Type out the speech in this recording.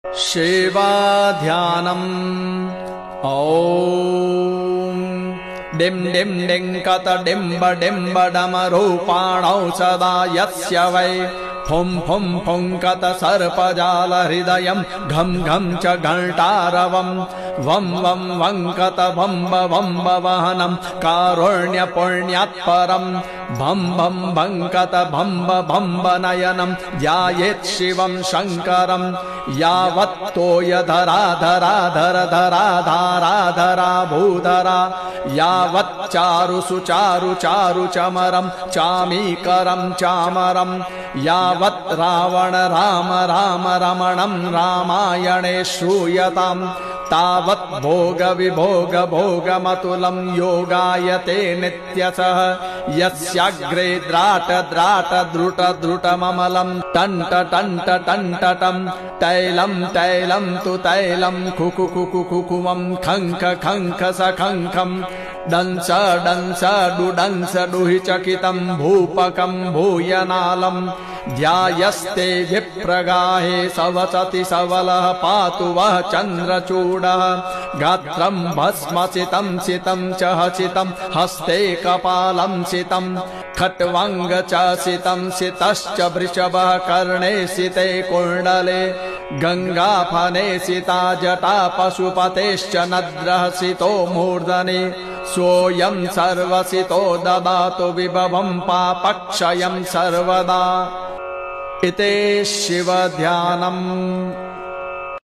शिवाध्यानम् ॐ डिं डिं डिं कत डिम्ब डिम्ब डमरूपाणौ सदा यस्य वै फुं फुं फुं कत सर्पजाल हृदयं घं घं च घंटारवं वं वं वं कत वम्ब वम्ब वहनं कारुण्य पुण्यात्परं भं भं भं कत भम्ब भम्ब नयनं ध्यायेत् शिवं शङ्करं यावत्तोय धरा धरा धर धरा धारा धरा भूधरा यावत् चारु सुचारु चारु चमरं चामीकरं चामरं यावत् रावण राम राम रमणं रामायणे श्रूयतां तावत् भोग विभोग भोगमतुलं योगायते नित्यशः यस्याग्रे द्राट द्राट द्रुट द्रुटममलं टन्ट टन्ट टन्टटं तैलं तैलं तु तैलं कुकु कुकु कुकुमं खङ्ख खङ्ख सखङ्खं डंस डंस डुडंस डुहि चकितं भूपकं भूयनालं ध्यायस्ते विप्रगाहे सवसति सवलः पातु वः चन्द्रचूडः गात्रं भस्मसितं सितं च हसितं हस्ते कपालं सितं खट्वङ्ग च सितं सितश्च वृषभः कर्णे सिते कुण्डले गङ्गाफने सिता जटा पशुपतेश्च नद्रः सितो मूर्धनि सोऽयं सर्वसितो ददातु विभवं पापक्षयं सर्वदा इति शिवध्यानम्।